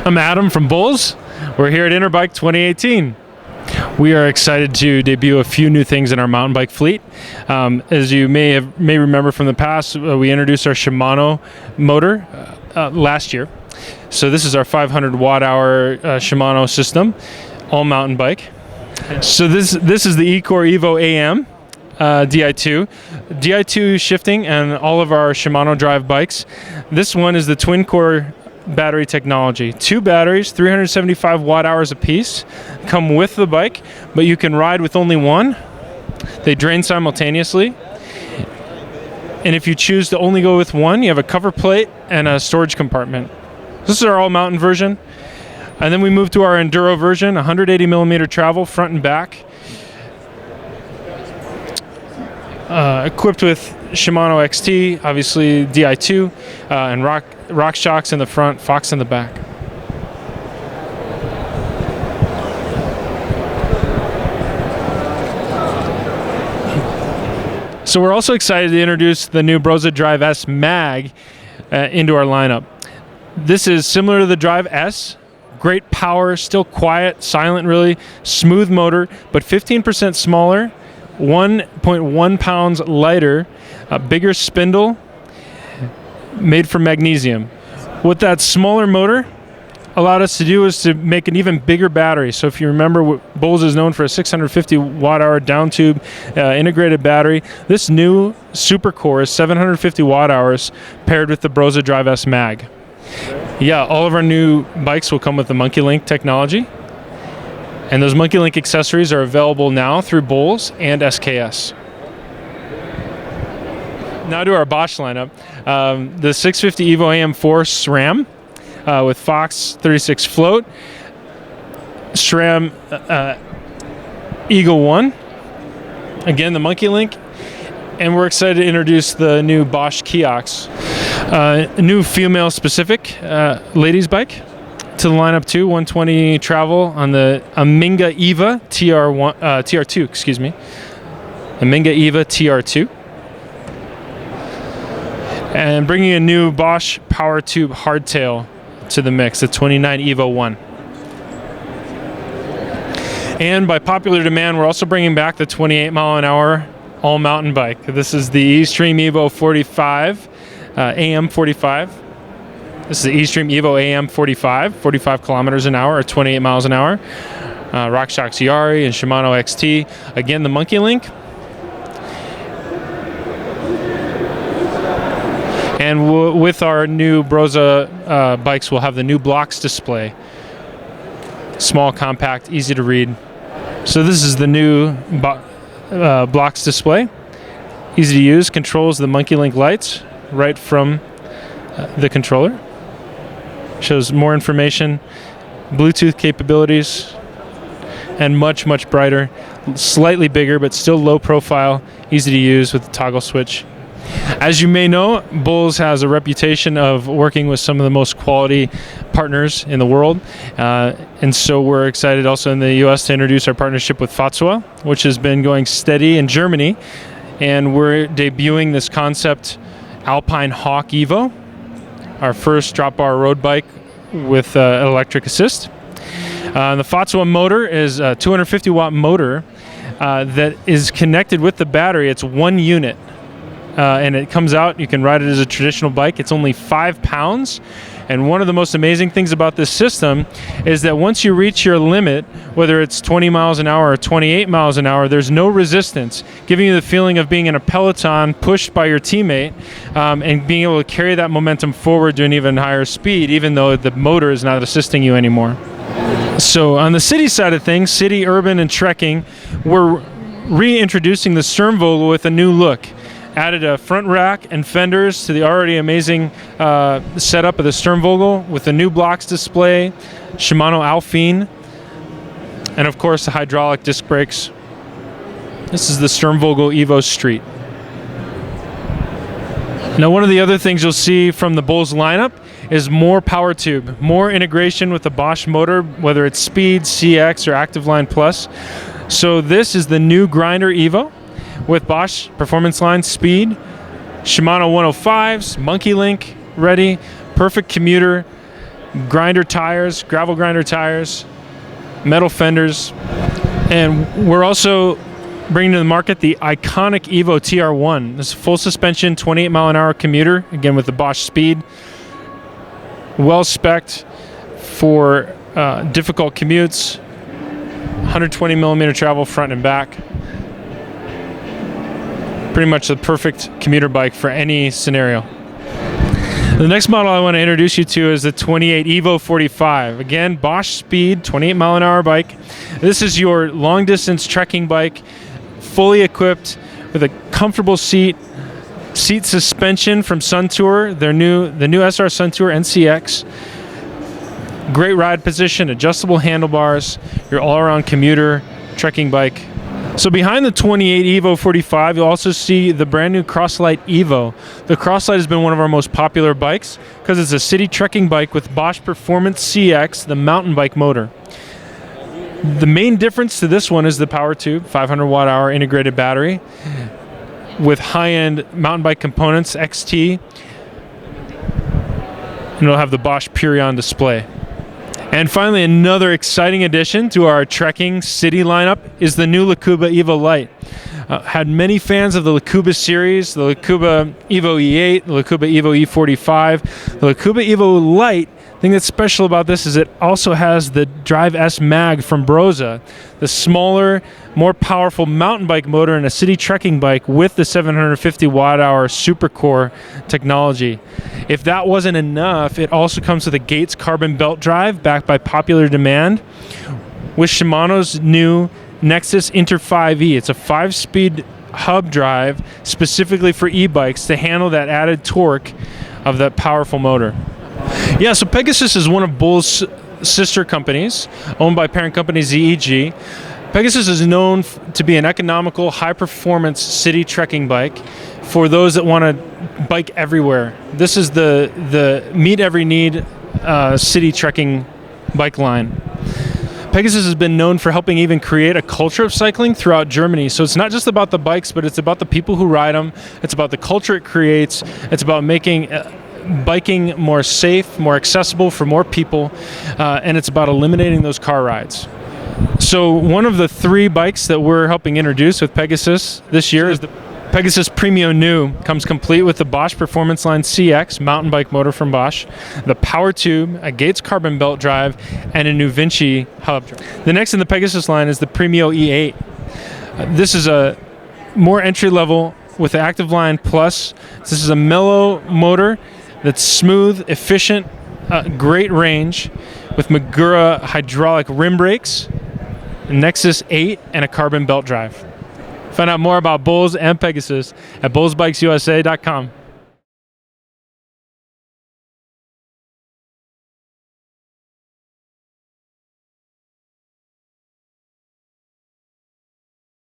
I'm Adam from Bulls. We're here at Interbike 2018. We are excited to debut a few new things in our mountain bike fleet. As you may remember from the past, we introduced our Shimano motor last year. So this is our 500 watt-hour Shimano system, all mountain bike. So this is the eCruiser Evo AM Di2. Di2 shifting and all of our Shimano drive bikes. This one is the twin core battery technology. 2 batteries, 375 watt hours apiece, come with the bike, but you can ride with only one. They drain simultaneously. And if you choose to only go with one, you have a cover plate and a storage compartment. This is our all-mountain version. And then we move to our Enduro version, 180 millimeter travel, front and back. Equipped with Shimano XT, obviously Di2, and rock shocks in the front, Fox in the back. So we're also excited to introduce the new Broza Drive S Mag into our lineup. This is similar to the Drive S. Great power, still quiet, silent really, smooth motor, but 15% smaller, 1.1 pounds lighter, a bigger spindle, made from magnesium. What that smaller motor allowed us to do is to make an even bigger battery. So if you remember, Bulls is known for a 650 watt-hour down tube integrated battery. This new Super Core is 750 watt-hours paired with the Broza Drive S Mag. Yeah, all of our new bikes will come with the Monkey Link technology. And those Monkey Link accessories are available now through Bulls and SKS. Now to our Bosch lineup. The 650 Evo AM4 SRAM with Fox 36 float, SRAM Eagle 1, again the Monkey Link, and we're excited to introduce the new Bosch Kiox, a new female specific ladies bike to the lineup too, 120 travel on the Aminga Eva TR2, excuse me, Aminga Eva TR2. And bringing a new Bosch Power Tube hardtail to the mix, the 29 Evo 1. And by popular demand, we're also bringing back the 28 mile an hour all mountain bike. This is the eStream Evo 45, AM45. This is the eStream Evo AM45, 45 kilometers an hour or 28 miles an hour. RockShox Yari and Shimano XT. Again, the Monkey Link. And with our new Broza bikes, we'll have the new blocks display. Small, compact, easy to read. So this is the new blocks display. Easy to use, controls the Monkey Link lights right from the controller. Shows more information, Bluetooth capabilities, and much, much brighter. Slightly bigger, but still low profile, easy to use with the toggle switch. As you may know, Bulls has a reputation of working with some of the most quality partners in the world. And so we're excited also in the US to introduce our partnership with Fatsoa, which has been going steady in Germany. And we're debuting this concept Alpine Hawk Evo, our first drop bar road bike with electric assist. The Fatsoa motor is a 250 watt motor that is connected with the battery. It's one unit. And it comes out, you can ride it as a traditional bike. It's only 5 pounds. And one of the most amazing things about this system is that once you reach your limit, whether it's 20 miles an hour or 28 miles an hour, there's no resistance, giving you the feeling of being in a peloton pushed by your teammate and being able to carry that momentum forward to an even higher speed, even though the motor is not assisting you anymore. So on the city side of things, city, urban, and trekking, we're reintroducing the Sturmvogel with a new look. Added a front rack and fenders to the already amazing setup of the Sturmvogel with the new blocks display, Shimano Alpine, and of course the hydraulic disc brakes. This is the Sturmvogel Evo Street. Now, one of the other things you'll see from the Bulls lineup is more power tube, more integration with the Bosch motor, whether it's Speed, CX, or ActiveLine Plus. So this is the new Grindr Evo with Bosch Performance Line Speed, Shimano 105s, Monkey Link ready, perfect commuter, grinder tires, gravel grinder tires, metal fenders, and we're also bringing to the market the iconic Evo TR1. This is full suspension, 28-mile-an-hour commuter, again with the Bosch speed, well spec'd for difficult commutes, 120mm travel front and back. Pretty much the perfect commuter bike for any scenario. The next model I want to introduce you to is the 28 Evo 45. Again, Bosch speed, 28-mile-an-hour bike. This is your long-distance trekking bike, fully equipped with a comfortable seat suspension from Suntour, the new SR Suntour NCX. Great ride position, adjustable handlebars, your all-around commuter trekking bike. So behind the 28 Evo 45, you'll also see the brand new Light Evo. The Light has been one of our most popular bikes because it's a city trekking bike with Bosch Performance CX, the mountain bike motor. The main difference to this one is the power tube, 500 watt-hour integrated battery with high-end mountain bike components, XT, and it'll have the Bosch Purion display. And finally, another exciting addition to our trekking city lineup is the new Kuba Evo Light. Had many fans of the Kuba series, the Kuba Evo E8, the Kuba Evo E45. The Kuba Evo Light, the thing that's special about this is it also has the Drive S Mag from Broza, the smaller, more powerful mountain bike motor in a city trekking bike with the 750 watt-hour supercore technology. If that wasn't enough, it also comes with a Gates carbon belt drive backed by popular demand with Shimano's new Nexus Inter 5e. It's a 5-speed hub drive specifically for e-bikes to handle that added torque of that powerful motor. Yeah, so Pegasus is one of Bull's sister companies, owned by parent company ZEG. Pegasus is known to be an economical, high-performance city trekking bike for those that want to bike everywhere. This is the meet every need city trekking bike line. Pegasus has been known for helping even create a culture of cycling throughout Germany. So it's not just about the bikes, but it's about the people who ride them. It's about the culture it creates. It's about making biking more safe, more accessible for more people, and it's about eliminating those car rides. So one of the 3 bikes that we're helping introduce with Pegasus this year is the Pegasus Premio New. Comes complete with the Bosch Performance Line CX mountain bike motor from Bosch, the power tube, a Gates carbon belt drive, and a new Vinci hub drive. The next in the Pegasus line is the Premio E8. This is a more entry level with the Active Line Plus. This is a mellow motor that's smooth, efficient, great range with Magura hydraulic rim brakes, Nexus 8, and a carbon belt drive. Find out more about Bulls and Pegasus at bullsbikesusa.com.